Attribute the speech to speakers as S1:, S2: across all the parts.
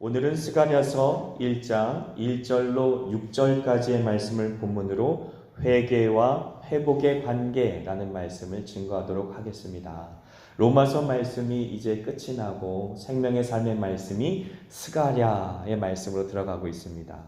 S1: 오늘은 스가랴서 1장 1절로 6절까지의 말씀을 본문으로 회개와 회복의 관계라는 말씀을 증거하도록 하겠습니다. 로마서 말씀이 이제 끝이 나고 생명의 삶의 말씀이 스가랴의 말씀으로 들어가고 있습니다.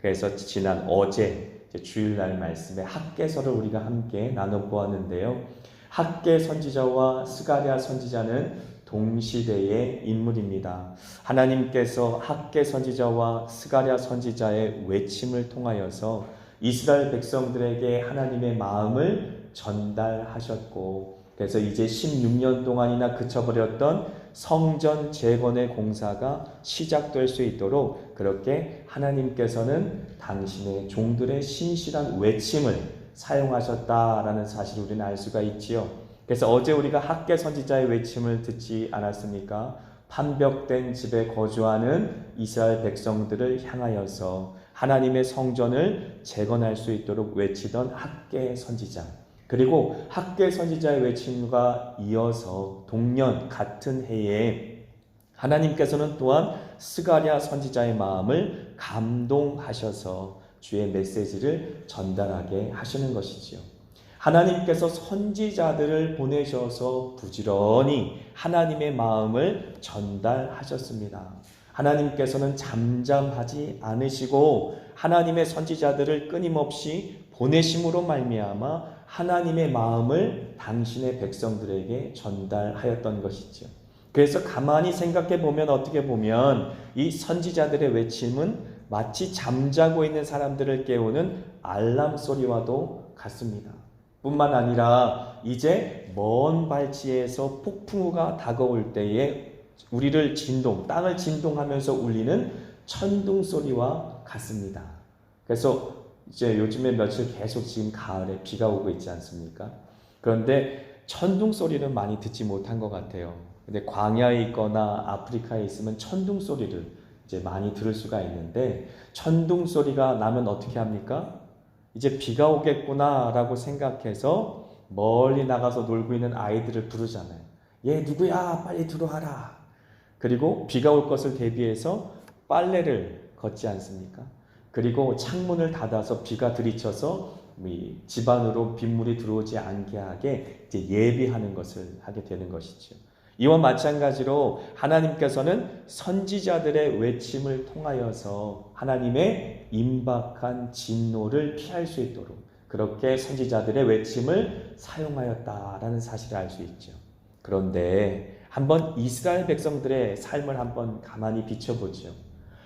S1: 그래서 지난 어제 주일날 말씀에 학개서를 우리가 함께 나눠보았는데요. 학개 선지자와 스가랴 선지자는 동시대의 인물입니다. 하나님께서 학개 선지자와 스가랴 선지자의 외침을 통하여서 이스라엘 백성들에게 하나님의 마음을 전달하셨고, 그래서 이제 16년 동안이나 그쳐버렸던 성전 재건의 공사가 시작될 수 있도록 그렇게 하나님께서는 당신의 종들의 신실한 외침을 사용하셨다라는 사실을 우리는 알 수가 있지요. 그래서 어제 우리가 학개 선지자의 외침을 듣지 않았습니까? 판벽된 집에 거주하는 이스라엘 백성들을 향하여서 하나님의 성전을 재건할 수 있도록 외치던 학개 선지자, 그리고 학개 선지자의 외침과 이어서 동년 같은 해에 하나님께서는 또한 스가랴 선지자의 마음을 감동하셔서 주의 메시지를 전달하게 하시는 것이지요. 하나님께서 선지자들을 보내셔서 부지런히 하나님의 마음을 전달하셨습니다. 하나님께서는 잠잠하지 않으시고 하나님의 선지자들을 끊임없이 보내심으로 말미암아 하나님의 마음을 당신의 백성들에게 전달하였던 것이죠. 그래서 가만히 생각해 보면 어떻게 보면 이 선지자들의 외침은 마치 잠자고 있는 사람들을 깨우는 알람 소리와도 같습니다. 뿐만 아니라 이제 먼 발치에서 폭풍우가 다가올 때에 우리를 땅을 진동하면서 울리는 천둥 소리와 같습니다. 그래서 이제 요즘에 며칠 계속 지금 가을에 비가 오고 있지 않습니까? 그런데 천둥 소리는 많이 듣지 못한 것 같아요. 근데 광야에 있거나 아프리카에 있으면 천둥 소리를 이제 많이 들을 수가 있는데, 천둥 소리가 나면 어떻게 합니까? 이제 비가 오겠구나라고 생각해서 멀리 나가서 놀고 있는 아이들을 부르잖아요. 얘 누구야? 빨리 들어와라. 그리고 비가 올 것을 대비해서 빨래를 걷지 않습니까? 그리고 창문을 닫아서 비가 들이쳐서 집 안으로 빗물이 들어오지 않게 하게 이제 예비하는 것을 하게 되는 것이죠. 이와 마찬가지로 하나님께서는 선지자들의 외침을 통하여서 하나님의 임박한 진노를 피할 수 있도록 그렇게 선지자들의 외침을 사용하였다라는 사실을 알 수 있죠. 그런데 한번 이스라엘 백성들의 삶을 한번 가만히 비춰보죠.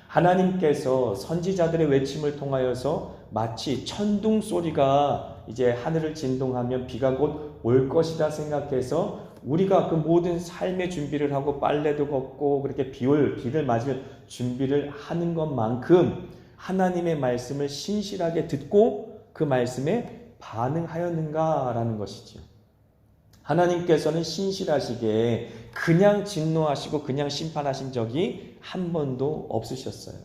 S1: 하나님께서 선지자들의 외침을 통하여서 마치 천둥 소리가 이제 하늘을 진동하면 비가 곧 올 것이다 생각해서 우리가 그 모든 삶의 준비를 하고 빨래도 걷고 그렇게 비를 맞을 준비를 하는 것만큼 하나님의 말씀을 신실하게 듣고 그 말씀에 반응하였는가라는 것이죠. 하나님께서는 신실하시게 그냥 진노하시고 그냥 심판하신 적이 한 번도 없으셨어요.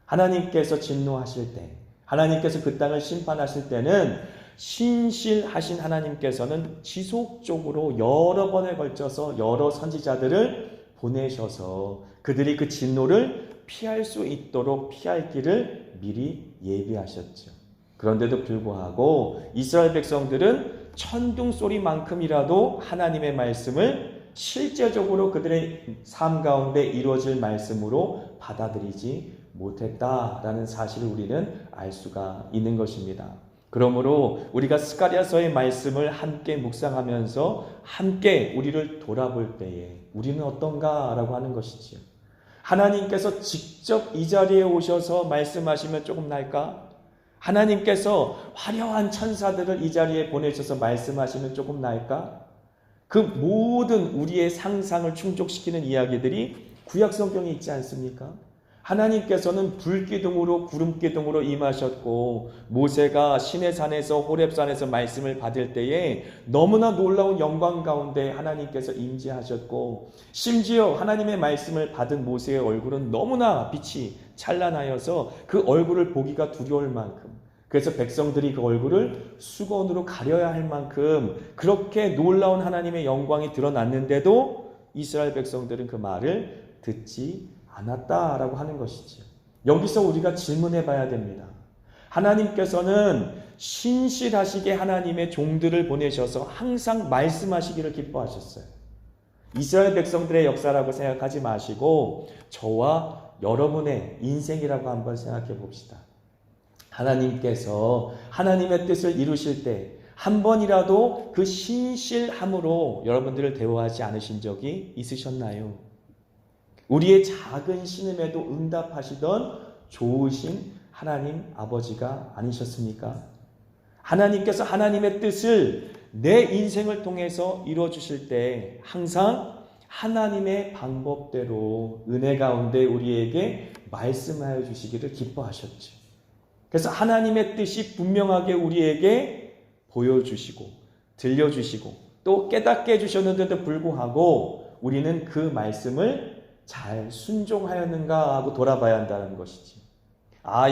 S1: 하나님께서 진노하실 때, 하나님께서 그 땅을 심판하실 때는 신실하신 하나님께서는 지속적으로 여러 번에 걸쳐서 여러 선지자들을 보내셔서 그들이 그 진노를 피할 수 있도록 피할 길을 미리 예비하셨죠. 그런데도 불구하고 이스라엘 백성들은 천둥 소리만큼이라도 하나님의 말씀을 실제적으로 그들의 삶 가운데 이루어질 말씀으로 받아들이지 못했다라는 사실을 우리는 알 수가 있는 것입니다. 그러므로 우리가 스가랴서의 말씀을 함께 묵상하면서 함께 우리를 돌아볼 때에 우리는 어떤가라고 하는 것이지요. 하나님께서 직접 이 자리에 오셔서 말씀하시면 조금 날까? 하나님께서 화려한 천사들을 이 자리에 보내셔서 말씀하시면 조금 날까? 그 모든 우리의 상상을 충족시키는 이야기들이 구약 성경에 있지 않습니까? 하나님께서는 불기둥으로 구름기둥으로 임하셨고 모세가 시내산에서 호렙산에서 말씀을 받을 때에 너무나 놀라운 영광 가운데 하나님께서 임재하셨고, 심지어 하나님의 말씀을 받은 모세의 얼굴은 너무나 빛이 찬란하여서 그 얼굴을 보기가 두려울 만큼, 그래서 백성들이 그 얼굴을 수건으로 가려야 할 만큼 그렇게 놀라운 하나님의 영광이 드러났는데도 이스라엘 백성들은 그 말을 듣지 않았다라고 하는 것이지요. 여기서 우리가 질문해 봐야 됩니다. 하나님께서는 신실하시게 하나님의 종들을 보내셔서 항상 말씀하시기를 기뻐하셨어요. 이스라엘 백성들의 역사라고 생각하지 마시고 저와 여러분의 인생이라고 한번 생각해 봅시다. 하나님께서 하나님의 뜻을 이루실 때 한 번이라도 그 신실함으로 여러분들을 대우하지 않으신 적이 있으셨나요? 우리의 작은 신음에도 응답하시던 좋으신 하나님 아버지가 아니셨습니까? 하나님께서 하나님의 뜻을 내 인생을 통해서 이루어 주실 때 항상 하나님의 방법대로 은혜 가운데 우리에게 말씀하여 주시기를 기뻐하셨죠. 그래서 하나님의 뜻이 분명하게 우리에게 보여주시고 들려주시고 또 깨닫게 해주셨는데도 불구하고 우리는 그 말씀을 잘 순종하였는가 하고 돌아봐야 한다는 것이지.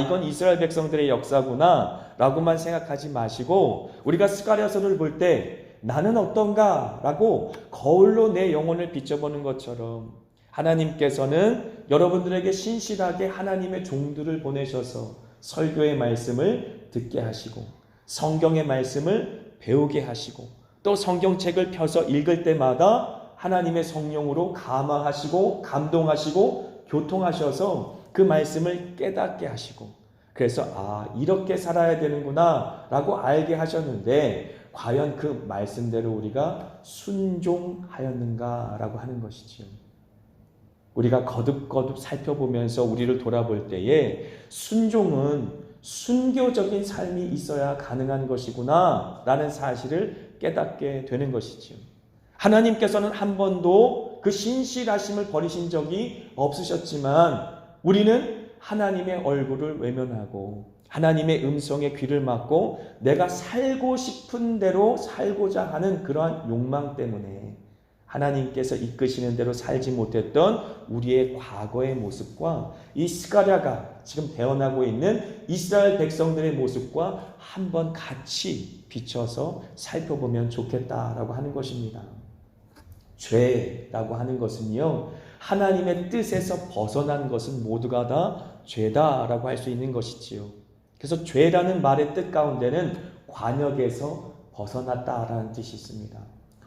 S1: 이건 이스라엘 백성들의 역사구나 라고만 생각하지 마시고 우리가 스가랴서를 볼 때 나는 어떤가 라고 거울로 내 영혼을 비춰보는 것처럼 하나님께서는 여러분들에게 신실하게 하나님의 종들을 보내셔서 설교의 말씀을 듣게 하시고 성경의 말씀을 배우게 하시고 또 성경책을 펴서 읽을 때마다 하나님의 성령으로 감화하시고 감동하시고 교통하셔서 그 말씀을 깨닫게 하시고 그래서 이렇게 살아야 되는구나 라고 알게 하셨는데 과연 그 말씀대로 우리가 순종하였는가 라고 하는 것이지요. 우리가 거듭거듭 살펴보면서 우리를 돌아볼 때에 순종은 순교적인 삶이 있어야 가능한 것이구나 라는 사실을 깨닫게 되는 것이지요. 하나님께서는 한 번도 그 신실하심을 버리신 적이 없으셨지만 우리는 하나님의 얼굴을 외면하고 하나님의 음성에 귀를 막고 내가 살고 싶은 대로 살고자 하는 그러한 욕망 때문에 하나님께서 이끄시는 대로 살지 못했던 우리의 과거의 모습과 이 스가랴가 지금 태어나고 있는 이스라엘 백성들의 모습과 한번 같이 비춰서 살펴보면 좋겠다라고 하는 것입니다. 죄라고 하는 것은요, 하나님의 뜻에서 벗어난 것은 모두가 다 죄다라고 할 수 있는 것이지요. 그래서 죄라는 말의 뜻 가운데는 관역에서 벗어났다라는 뜻이 있습니다.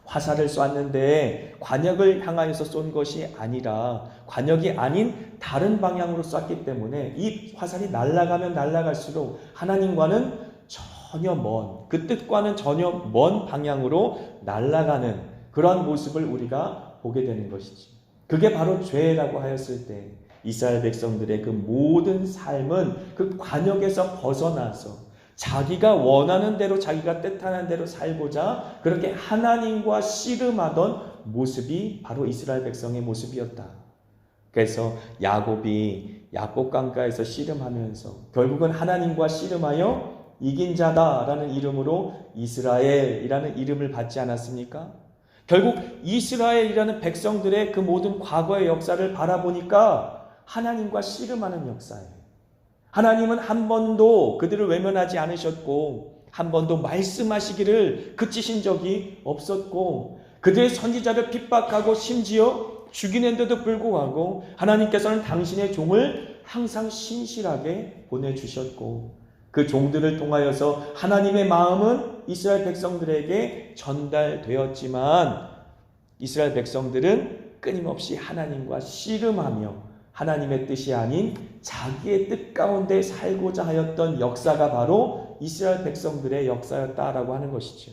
S1: 화살을 쐈는데 관역을 향하여서 쏜 것이 아니라 관역이 아닌 다른 방향으로 쐈기 때문에 이 화살이 날아가면 날아갈수록 하나님과는 전혀 먼, 그 뜻과는 전혀 먼 방향으로 날아가는 그러한 모습을 우리가 보게 되는 것이지. 그게 바로 죄라고 하였을 때 이스라엘 백성들의 그 모든 삶은 그 관역에서 벗어나서 자기가 원하는 대로 자기가 뜻하는 대로 살고자 그렇게 하나님과 씨름하던 모습이 바로 이스라엘 백성의 모습이었다. 그래서 야곱이 야복강가에서 씨름하면서 결국은 하나님과 씨름하여 이긴 자다라는 이름으로 이스라엘이라는 이름을 받지 않았습니까? 결국 이스라엘이라는 백성들의 그 모든 과거의 역사를 바라보니까 하나님과 씨름하는 역사예요. 하나님은 한 번도 그들을 외면하지 않으셨고 한 번도 말씀하시기를 그치신 적이 없었고 그들의 선지자를 핍박하고 심지어 죽이는데도 불구하고 하나님께서는 당신의 종을 항상 신실하게 보내주셨고 그 종들을 통하여서 하나님의 마음은 이스라엘 백성들에게 전달되었지만 이스라엘 백성들은 끊임없이 하나님과 씨름하며 하나님의 뜻이 아닌 자기의 뜻 가운데 살고자 하였던 역사가 바로 이스라엘 백성들의 역사였다라고 하는 것이죠.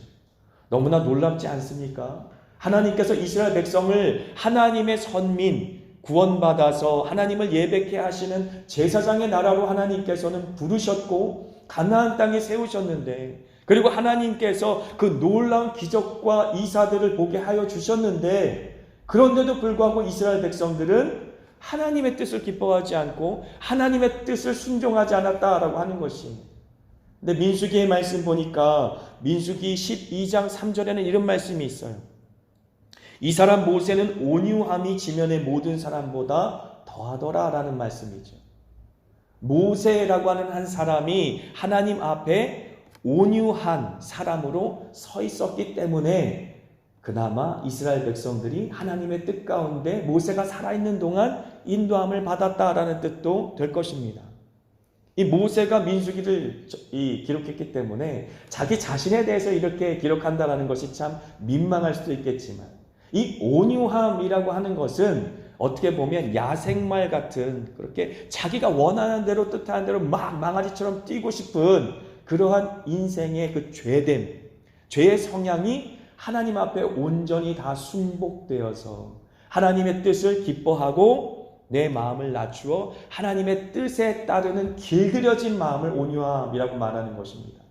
S1: 너무나 놀랍지 않습니까? 하나님께서 이스라엘 백성을 하나님의 선민, 구원받아서 하나님을 예배케 하시는 제사장의 나라로 하나님께서는 부르셨고 가나안 땅에 세우셨는데 그리고 하나님께서 그 놀라운 기적과 이사들을 보게 하여 주셨는데 그런데도 불구하고 이스라엘 백성들은 하나님의 뜻을 기뻐하지 않고 하나님의 뜻을 순종하지 않았다라고 하는 것이. 근데 민수기의 말씀 보니까 민수기 12장 3절에는 이런 말씀이 있어요. 이 사람 모세는 온유함이 지면의 모든 사람보다 더하더라 라는 말씀이죠. 모세라고 하는 한 사람이 하나님 앞에 온유한 사람으로 서 있었기 때문에 그나마 이스라엘 백성들이 하나님의 뜻 가운데 모세가 살아있는 동안 인도함을 받았다라는 뜻도 될 것입니다. 이 모세가 민수기를 기록했기 때문에 자기 자신에 대해서 이렇게 기록한다라는 것이 참 민망할 수도 있겠지만, 이 온유함이라고 하는 것은 어떻게 보면 야생말 같은, 그렇게 자기가 원하는 대로 뜻하는 대로 막 망아지처럼 뛰고 싶은 그러한 인생의 그 죄됨, 죄의 성향이 하나님 앞에 온전히 다 순복되어서 하나님의 뜻을 기뻐하고 내 마음을 낮추어 하나님의 뜻에 따르는 길들여진 마음을 온유함이라고 말하는 것입니다.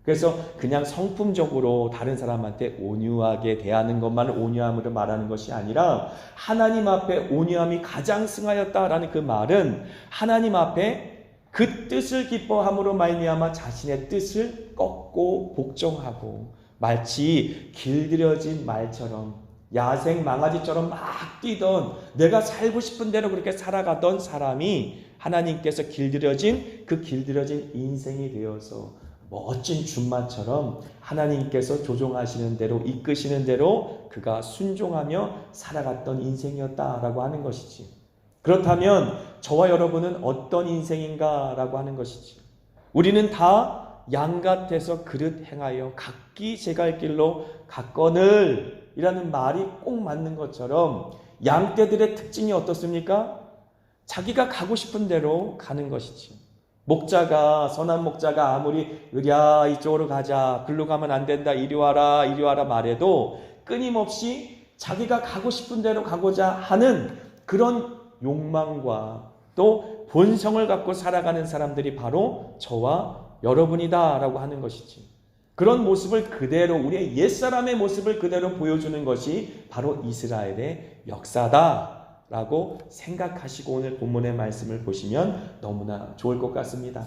S1: 그래서 그냥 성품적으로 다른 사람한테 온유하게 대하는 것만 온유함으로 말하는 것이 아니라, 하나님 앞에 온유함이 가장 승하였다라는 그 말은 하나님 앞에 그 뜻을 기뻐함으로 말미암아 자신의 뜻을 꺾고 복종하고, 마치 길들여진 말처럼 야생 망아지처럼 막 뛰던, 내가 살고 싶은 대로 그렇게 살아가던 사람이 하나님께서 길들여진 그 길들여진 인생이 되어서 멋진 준마처럼 하나님께서 조종하시는 대로, 이끄시는 대로 그가 순종하며 살아갔던 인생이었다라고 하는 것이지. 그렇다면 저와 여러분은 어떤 인생인가라고 하는 것이지. 우리는 다 양 같아서 그릇 행하여 각기 제 갈 길로 갔거늘 이라는 말이 꼭 맞는 것처럼, 양떼들의 특징이 어떻습니까? 자기가 가고 싶은 대로 가는 것이지. 목자가, 선한 목자가 아무리 으랴 이쪽으로 가자, 글로 가면 안 된다, 이리 와라 말해도 끊임없이 자기가 가고 싶은 대로 가고자 하는 그런 욕망과 또 본성을 갖고 살아가는 사람들이 바로 저와 여러분이다 라고 하는 것이지. 그런 모습을 그대로, 우리의 옛사람의 모습을 그대로 보여주는 것이 바로 이스라엘의 역사다 라고 생각하시고 오늘 본문의 말씀을 보시면 너무나 좋을 것 같습니다.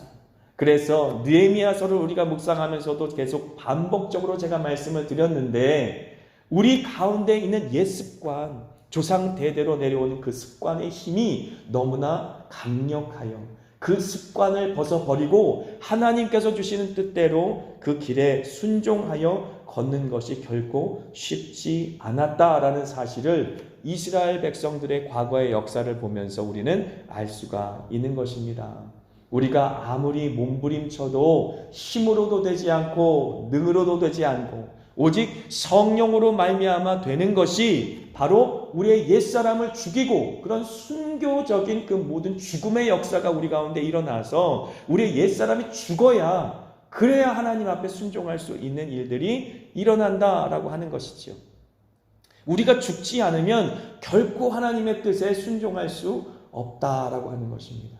S1: 그래서 느헤미야서를 우리가 묵상하면서도 계속 반복적으로 제가 말씀을 드렸는데, 우리 가운데 있는 옛 습관, 조상 대대로 내려오는 그 습관의 힘이 너무나 강력하여 그 습관을 벗어버리고 하나님께서 주시는 뜻대로 그 길에 순종하여 걷는 것이 결코 쉽지 않았다라는 사실을 이스라엘 백성들의 과거의 역사를 보면서 우리는 알 수가 있는 것입니다. 우리가 아무리 몸부림쳐도 힘으로도 되지 않고 능으로도 되지 않고 오직 성령으로 말미암아 되는 것이 바로 우리의 옛사람을 죽이고, 그런 순교적인 그 모든 죽음의 역사가 우리 가운데 일어나서 우리의 옛사람이 죽어야, 그래야 하나님 앞에 순종할 수 있는 일들이 일어난다라고 하는 것이죠. 우리가 죽지 않으면 결코 하나님의 뜻에 순종할 수 없다라고 하는 것입니다.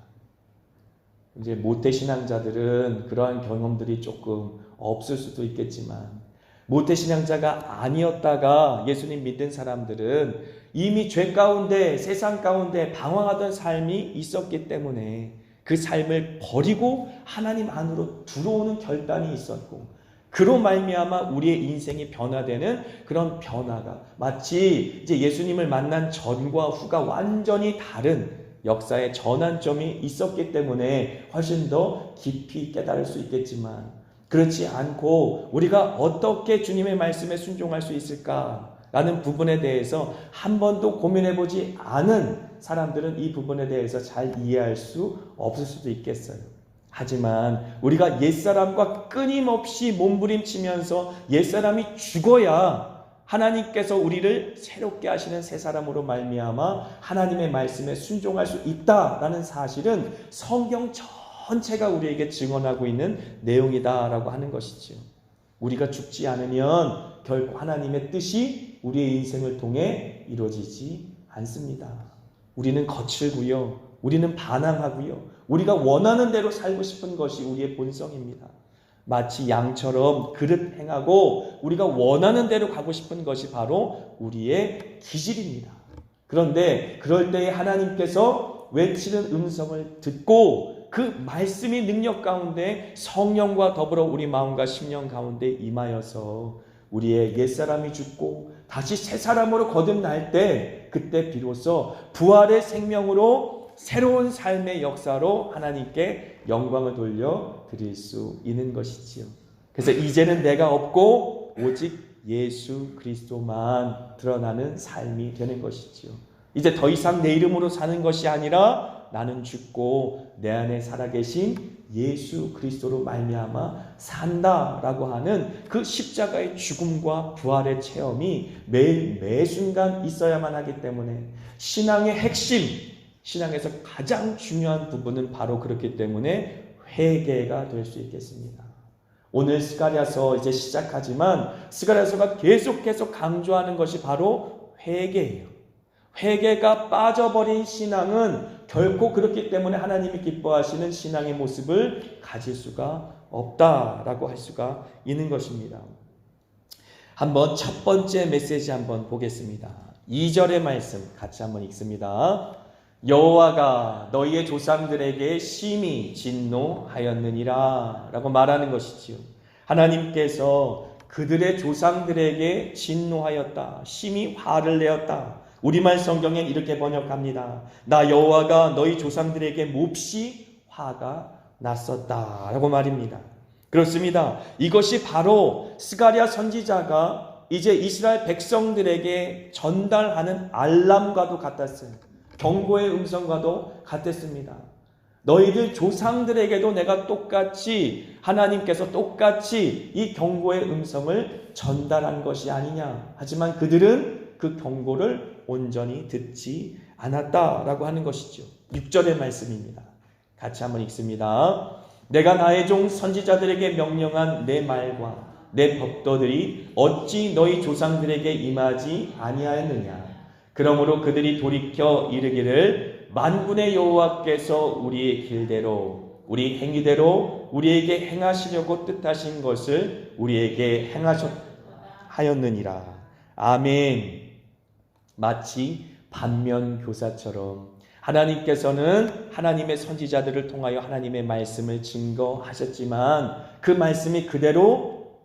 S1: 이제 모태신앙자들은 그러한 경험들이 조금 없을 수도 있겠지만, 모태신앙자가 아니었다가 예수님 믿은 사람들은 이미 죄 가운데, 세상 가운데 방황하던 삶이 있었기 때문에 그 삶을 버리고 하나님 안으로 들어오는 결단이 있었고, 그로 말미암아 우리의 인생이 변화되는 그런 변화가, 마치 이제 예수님을 만난 전과 후가 완전히 다른 역사의 전환점이 있었기 때문에 훨씬 더 깊이 깨달을 수 있겠지만, 그렇지 않고 우리가 어떻게 주님의 말씀에 순종할 수 있을까라는 부분에 대해서 한 번도 고민해보지 않은 사람들은 이 부분에 대해서 잘 이해할 수 없을 수도 있겠어요. 하지만 우리가 옛사람과 끊임없이 몸부림치면서 옛사람이 죽어야 하나님께서 우리를 새롭게 하시는 새 사람으로 말미암아 하나님의 말씀에 순종할 수 있다라는 사실은 성경 전체가 우리에게 증언하고 있는 내용이다라고 하는 것이지요. 우리가 죽지 않으면 결코 하나님의 뜻이 우리의 인생을 통해 이루어지지 않습니다. 우리는 거칠고요, 우리는 반항하고요, 우리가 원하는 대로 살고 싶은 것이 우리의 본성입니다. 마치 양처럼 그릇 행하고 우리가 원하는 대로 가고 싶은 것이 바로 우리의 기질입니다. 그런데 그럴 때에 하나님께서 외치는 음성을 듣고 그 말씀이 능력 가운데 성령과 더불어 우리 마음과 심령 가운데 임하여서 우리의 옛사람이 죽고 다시 새 사람으로 거듭날 때, 그때 비로소 부활의 생명으로 새로운 삶의 역사로 하나님께 영광을 돌려 드릴 수 있는 것이지요. 그래서 이제는 내가 없고 오직 예수 그리스도만 드러나는 삶이 되는 것이지요. 이제 더 이상 내 이름으로 사는 것이 아니라 나는 죽고 내 안에 살아계신 예수 그리스도로 말미암아 산다라고 하는 그 십자가의 죽음과 부활의 체험이 매일 매 순간 있어야만 하기 때문에 신앙의 핵심, 신앙에서 가장 중요한 부분은 바로 그렇기 때문에 회개가 될 수 있겠습니다. 오늘 스가랴서 이제 시작하지만 스가랴서가 계속 강조하는 것이 바로 회개예요. 회개가 빠져버린 신앙은 결코 그렇기 때문에 하나님이 기뻐하시는 신앙의 모습을 가질 수가 없다라고 할 수가 있는 것입니다. 한번 첫 번째 메시지 한번 보겠습니다. 2절의 말씀 같이 한번 읽습니다. 여호와가 너희의 조상들에게 심히 진노하였느니라 라고 말하는 것이지요. 하나님께서 그들의 조상들에게 진노하였다, 심히 화를 내었다. 우리말 성경엔 이렇게 번역합니다. 나 여호와가 너희 조상들에게 몹시 화가 났었다 라고 말입니다. 그렇습니다. 이것이 바로 스가랴 선지자가 이제 이스라엘 백성들에게 전달하는 알람과도 같았어요. 경고의 음성과도 같았습니다. 너희들 조상들에게도 내가 똑같이, 하나님께서 똑같이 이 경고의 음성을 전달한 것이 아니냐. 하지만 그들은 그 경고를 온전히 듣지 않았다라고 하는 것이죠. 6절의 말씀입니다. 같이 한번 읽습니다. 내가 나의 종 선지자들에게 명령한 내 말과 내 법도들이 어찌 너희 조상들에게 임하지 아니하였느냐. 그러므로 그들이 돌이켜 이르기를 만군의 여호와께서 우리의 길대로 우리 행위대로 우리에게 행하시려고 뜻하신 것을 우리에게 행하셨느니라. 아멘. 마치 반면 교사처럼 하나님께서는 하나님의 선지자들을 통하여 하나님의 말씀을 증거하셨지만 그 말씀이 그대로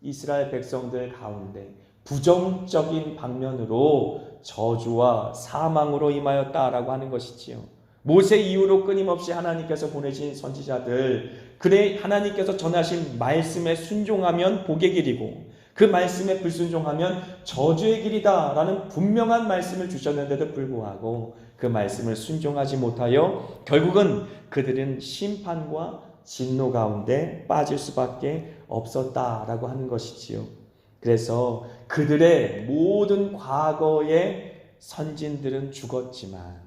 S1: 이스라엘 백성들 가운데 부정적인 방면으로 저주와 사망으로 임하였다라고 하는 것이지요. 모세 이후로 끊임없이 하나님께서 보내신 선지자들, 그래 하나님께서 전하신 말씀에 순종하면 복의 길이고 그 말씀에 불순종하면 저주의 길이다라는 분명한 말씀을 주셨는데도 불구하고 그 말씀을 순종하지 못하여 결국은 그들은 심판과 진노 가운데 빠질 수밖에 없었다라고 하는 것이지요. 그래서 그들의 모든 과거의 선진들은 죽었지만,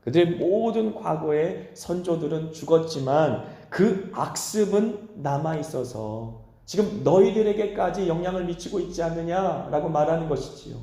S1: 그들의 모든 과거의 선조들은 죽었지만 그 악습은 남아있어서 지금 너희들에게까지 영향을 미치고 있지 않느냐라고 말하는 것이지요.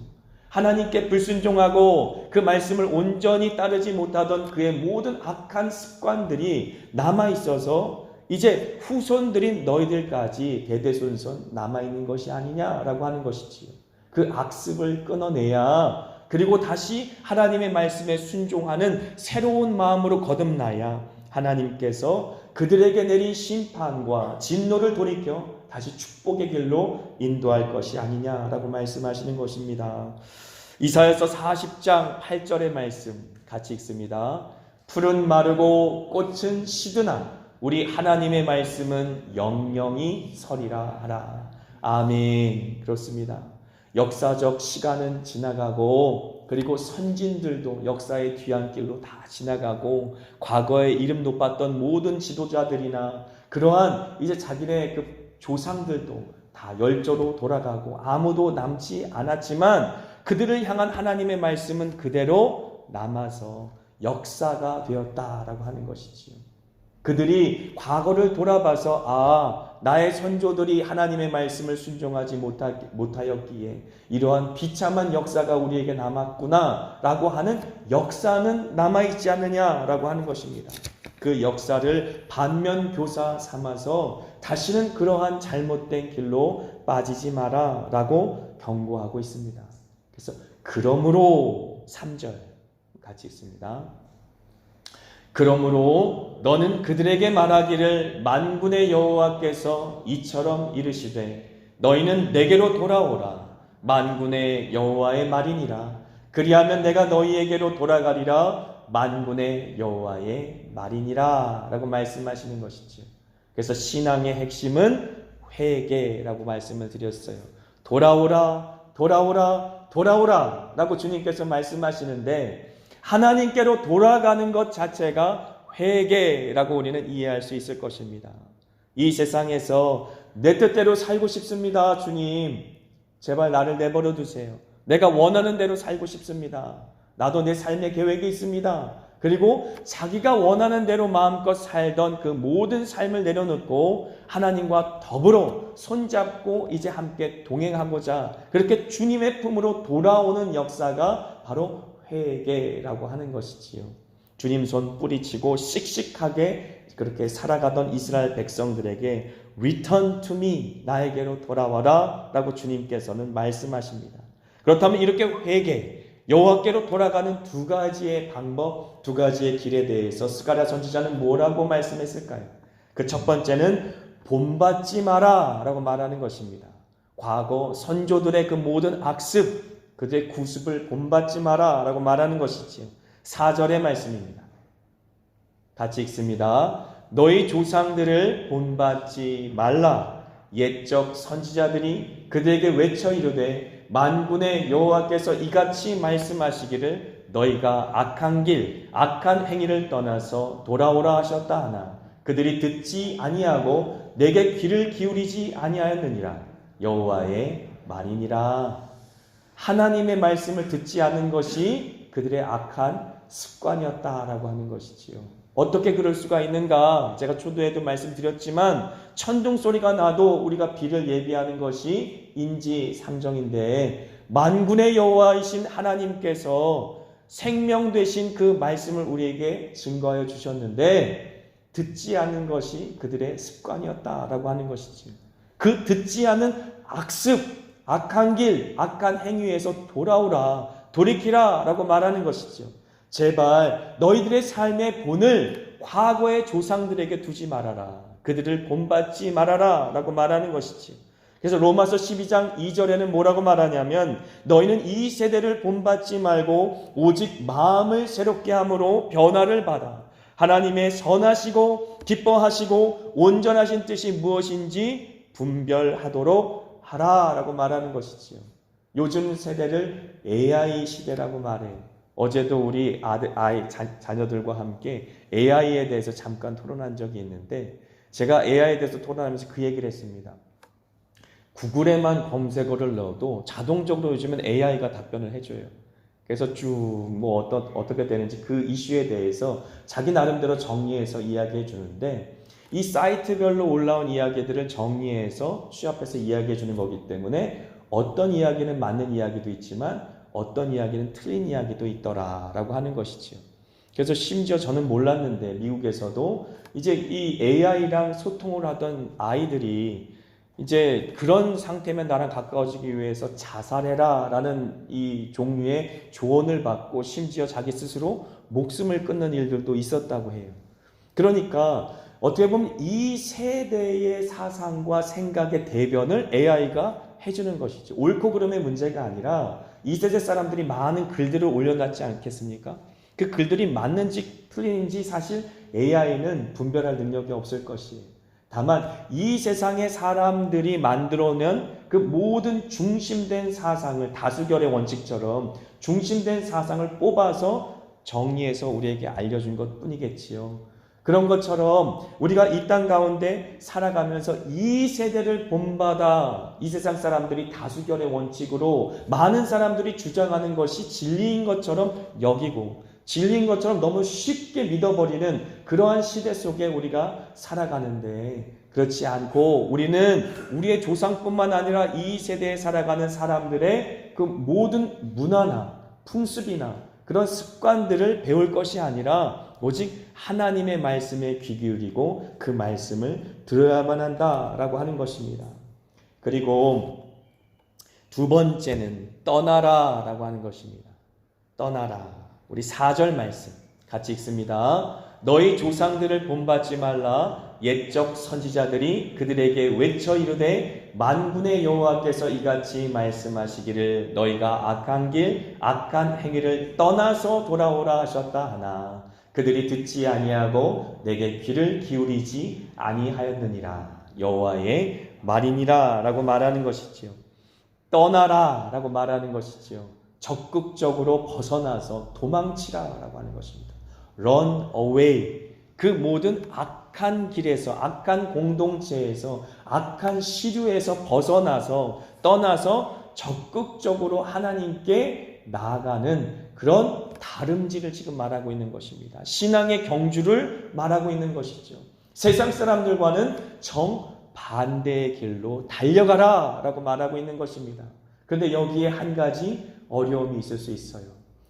S1: 하나님께 불순종하고 그 말씀을 온전히 따르지 못하던 그의 모든 악한 습관들이 남아있어서 이제 후손들인 너희들까지 대대손손 남아있는 것이 아니냐라고 하는 것이지요. 그 악습을 끊어내야, 그리고 다시 하나님의 말씀에 순종하는 새로운 마음으로 거듭나야 하나님께서 그들에게 내린 심판과 진노를 돌이켜 다시 축복의 길로 인도할 것이 아니냐라고 말씀하시는 것입니다. 이사야서 40장 8절의 말씀 같이 읽습니다. 풀은 마르고 꽃은 시드나 우리 하나님의 말씀은 영영이 서리라 하라. 아멘. 그렇습니다. 역사적 시간은 지나가고 그리고 선진들도 역사의 뒤안길로 다 지나가고 과거에 이름 높았던 모든 지도자들이나 그러한 이제 자기네 그 조상들도 다 열조로 돌아가고 아무도 남지 않았지만 그들을 향한 하나님의 말씀은 그대로 남아서 역사가 되었다라고 하는 것이지요. 그들이 과거를 돌아봐서 나의 선조들이 하나님의 말씀을 순종하지 못하였기에 이러한 비참한 역사가 우리에게 남았구나 라고 하는 역사는 남아있지 않느냐라고 하는 것입니다. 그 역사를 반면교사 삼아서 다시는 그러한 잘못된 길로 빠지지 마라 라고 경고하고 있습니다. 그래서 그러므로 3절 같이 읽습니다. 그러므로 너는 그들에게 말하기를 만군의 여호와께서 이처럼 이르시되 너희는 내게로 돌아오라. 만군의 여호와의 말이니라. 그리하면 내가 너희에게로 돌아가리라. 만군의 여호와의 말이니라 라고 말씀하시는 것이죠. 그래서 신앙의 핵심은 회개라고 말씀을 드렸어요. 돌아오라 돌아오라 돌아오라 라고 주님께서 말씀하시는데 하나님께로 돌아가는 것 자체가 회개라고 우리는 이해할 수 있을 것입니다. 이 세상에서 내 뜻대로 살고 싶습니다. 주님, 제발 나를 내버려 두세요. 내가 원하는 대로 살고 싶습니다. 나도 내 삶의 계획이 있습니다. 그리고 자기가 원하는 대로 마음껏 살던 그 모든 삶을 내려놓고 하나님과 더불어 손잡고 이제 함께 동행하고자 그렇게 주님의 품으로 돌아오는 역사가 바로 회개라고 하는 것이지요. 주님 손 뿌리치고 씩씩하게 그렇게 살아가던 이스라엘 백성들에게 Return to me, 나에게로 돌아와라 라고 주님께서는 말씀하십니다. 그렇다면 이렇게 회개, 여호와께로 돌아가는 두 가지의 방법, 두 가지의 길에 대해서 스가랴 선지자는 뭐라고 말씀했을까요? 그 첫 번째는 본받지 마라 라고 말하는 것입니다. 과거 선조들의 그 모든 악습, 그들의 구습을 본받지 마라 라고 말하는 것이지요. 4절의 말씀입니다. 같이 읽습니다. 너희 조상들을 본받지 말라. 옛적 선지자들이 그들에게 외쳐 이르되 만군의 여호와께서 이같이 말씀하시기를 너희가 악한 길, 악한 행위를 떠나서 돌아오라 하셨다 하나 그들이 듣지 아니하고 내게 귀를 기울이지 아니하였느니라. 여호와의 말이니라. 하나님의 말씀을 듣지 않은 것이 그들의 악한 습관이었다라고 하는 것이지요. 어떻게 그럴 수가 있는가? 제가 초두에도 말씀드렸지만 천둥 소리가 나도 우리가 비를 예비하는 것이 인지상정인데 만군의 여호와이신 하나님께서 생명 되신 그 말씀을 우리에게 증거하여 주셨는데 듣지 않은 것이 그들의 습관이었다라고 하는 것이지요. 그 듣지 않은 악습, 악한 길, 악한 행위에서 돌아오라, 돌이키라 라고 말하는 것이죠. 제발 너희들의 삶의 본을 과거의 조상들에게 두지 말아라. 그들을 본받지 말아라 라고 말하는 것이지. 그래서 로마서 12장 2절에는 뭐라고 말하냐면 너희는 이 세대를 본받지 말고 오직 마음을 새롭게 함으로 변화를 받아 하나님의 선하시고 기뻐하시고 온전하신 뜻이 무엇인지 분별하도록 하라 라고 말하는 것이지요. 요즘 세대를 AI 시대라고 말해요. 어제도 우리 자녀들과 함께 AI에 대해서 잠깐 토론한 적이 있는데 제가 AI에 대해서 토론하면서 그 얘기를 했습니다. 구글에만 검색어를 넣어도 자동적으로 요즘은 AI가 답변을 해줘요. 그래서 쭉 어떻게 되는지 그 이슈에 대해서 자기 나름대로 정리해서 이야기해 주는데 이 사이트별로 올라온 이야기들을 정리해서 취합해서 이야기해 주는 거기 때문에 어떤 이야기는 맞는 이야기도 있지만 어떤 이야기는 틀린 이야기도 있더라라고 하는 것이지요. 그래서 심지어 저는 몰랐는데 미국에서도 이제 이 AI랑 소통을 하던 아이들이 이제 그런 상태면 나랑 가까워지기 위해서 자살해라 라는 이 종류의 조언을 받고 심지어 자기 스스로 목숨을 끊는 일들도 있었다고 해요. 그러니까 어떻게 보면 이 세대의 사상과 생각의 대변을 AI가 해주는 것이죠. 옳고 그름의 문제가 아니라 이 세대 사람들이 많은 글들을 올려놨지 않겠습니까? 그 글들이 맞는지 틀린지 사실 AI는 분별할 능력이 없을 것이에요. 다만 이 세상의 사람들이 만들어낸 그 모든 중심된 사상을 다수결의 원칙처럼 중심된 사상을 뽑아서 정리해서 우리에게 알려준 것 뿐이겠지요. 그런 것처럼 우리가 이 땅 가운데 살아가면서 이 세대를 본받아 이 세상 사람들이 다수결의 원칙으로 많은 사람들이 주장하는 것이 진리인 것처럼 여기고 진리인 것처럼 너무 쉽게 믿어버리는 그러한 시대 속에 우리가 살아가는데 그렇지 않고 우리는 우리의 조상뿐만 아니라 이 세대에 살아가는 사람들의 그 모든 문화나 풍습이나 그런 습관들을 배울 것이 아니라 오직 하나님의 말씀에 귀 기울이고 그 말씀을 들어야만 한다라고 하는 것입니다. 그리고 두 번째는 떠나라라고 하는 것입니다. 떠나라. 우리 4절 말씀 같이 읽습니다. 너희 조상들을 본받지 말라. 옛적 선지자들이 그들에게 외쳐 이르되 만군의 여호와께서 이같이 말씀하시기를 너희가 악한 길, 악한 행위를 떠나서 돌아오라 하셨다 하나 그들이 듣지 아니하고 내게 귀를 기울이지 아니하였느니라. 여호와의 말이니라 라고 말하는 것이지요. 떠나라 라고 말하는 것이지요. 적극적으로 벗어나서 도망치라라고 하는 것입니다. Run away. 그 모든 악한 길에서, 악한 공동체에서, 악한 시류에서 벗어나서 떠나서 적극적으로 하나님께 나아가는 그런 다름질을 지금 말하고 있는 것입니다. 신앙의 경주를 말하고 있는 것이죠. 세상 사람들과는 정반대의 길로 달려가라 라고 말하고 있는 것입니다. 그런데 여기에 한 가지 어려움이 있을 수 있어요.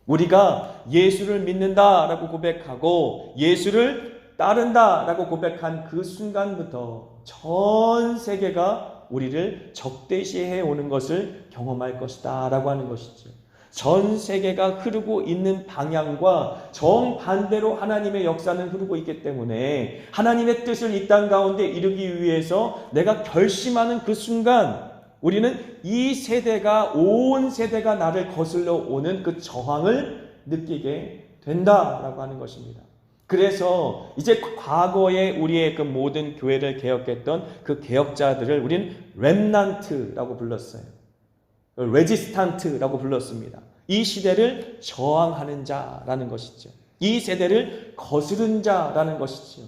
S1: 우리가 예수를 믿는다라고 고백하고 예수를 따른다라고 고백한 그 순간부터 전 세계가 우리를 적대시해 오는 것을 경험할 것이다 라고 하는 것이죠. 전 세계가 흐르고 있는 방향과 정반대로 하나님의 역사는 흐르고 있기 때문에 하나님의 뜻을 이 땅 가운데 이루기 위해서 내가 결심하는 그 순간 우리는 이 세대가, 온 세대가 나를 거슬러 오는 그 저항을 느끼게 된다라고 하는 것입니다. 그래서 이제 과거에 우리의 그 모든 교회를 개혁했던 그 개혁자들을 우리는 렘넌트라고 불렀어요. 레지스탄트라고 불렀습니다. 이 시대를 저항하는 자라는 것이죠. 이 세대를 거스른 자라는 것이죠.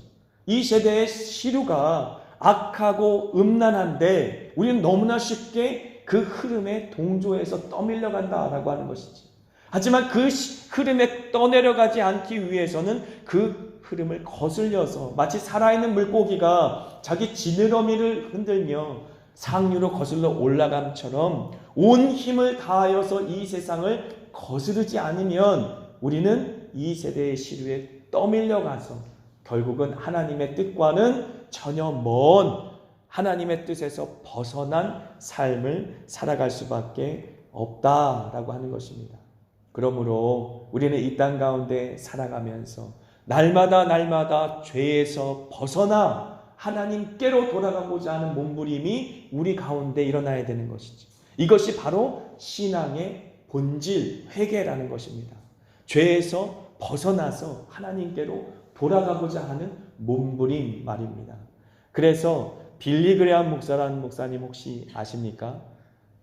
S1: 이 세대의 시류가 악하고 음란한데 우리는 너무나 쉽게 그 흐름에 동조해서 떠밀려 간다라고 하는 것이지. 하지만 그 흐름에 떠내려가지 않기 위해서는 그 흐름을 거슬려서 마치 살아있는 물고기가 자기 지느러미를 흔들며 상류로 거슬러 올라감처럼 온 힘을 다하여서 이 세상을 거스르지 않으면 우리는 이 세대의 시류에 떠밀려가서 결국은 하나님의 뜻과는 전혀 먼 하나님의 뜻에서 벗어난 삶을 살아갈 수밖에 없다라고 하는 것입니다. 그러므로 우리는 이 땅 가운데 살아가면서 날마다 죄에서 벗어나 하나님께로 돌아가고자 하는 몸부림이 우리 가운데 일어나야 되는 것이죠. 이것이 바로 신앙의 본질, 회개라는 것입니다. 죄에서 벗어나서 하나님께로 돌아가고자 하는 몸부림 말입니다. 그래서 빌리 그레함 목사라는 목사님 혹시 아십니까?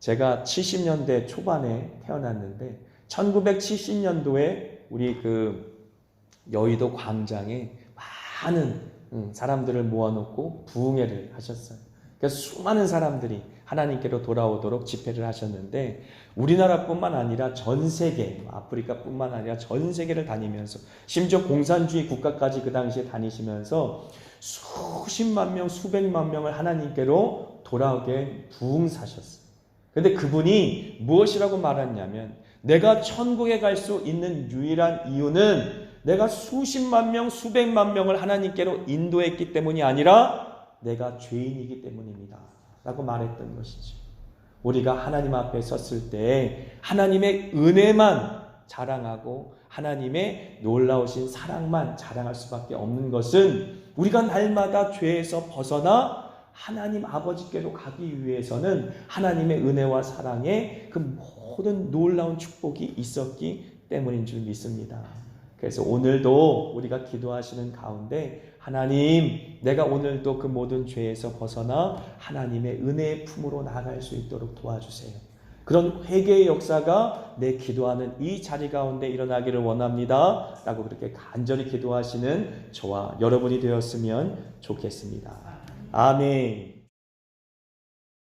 S1: 제가 70년대 초반에 태어났는데 1970년도에 우리 그 여의도 광장에 많은 사람들을 모아놓고 부흥회를 하셨어요. 그래서 수많은 사람들이 하나님께로 돌아오도록 집회를 하셨는데 우리나라뿐만 아니라 전 세계, 아프리카뿐만 아니라 전 세계를 다니면서 심지어 공산주의 국가까지 그 당시에 다니시면서 수십만 명, 수백만 명을 하나님께로 돌아오게 부흥사셨어요. 그런데 그분이 무엇이라고 말했냐면 내가 천국에 갈 수 있는 유일한 이유는 내가 수십만 명, 수백만 명을 하나님께로 인도했기 때문이 아니라 내가 죄인이기 때문입니다. 라고 말했던 것이죠. 우리가 하나님 앞에 섰을 때 하나님의 은혜만 자랑하고 하나님의 놀라우신 사랑만 자랑할 수밖에 없는 것은 우리가 날마다 죄에서 벗어나 하나님 아버지께로 가기 위해서는 하나님의 은혜와 사랑의 그 모든 놀라운 축복이 있었기 때문인 줄 믿습니다. 그래서 오늘도 우리가 기도하시는 가운데 하나님, 내가 오늘도 그 모든 죄에서 벗어나 하나님의 은혜의 품으로 나아갈 수 있도록 도와주세요. 그런 회개의 역사가 내 기도하는 이 자리 가운데 일어나기를 원합니다. 라고 그렇게 간절히 기도하시는 저와 여러분이 되었으면 좋겠습니다. 아멘.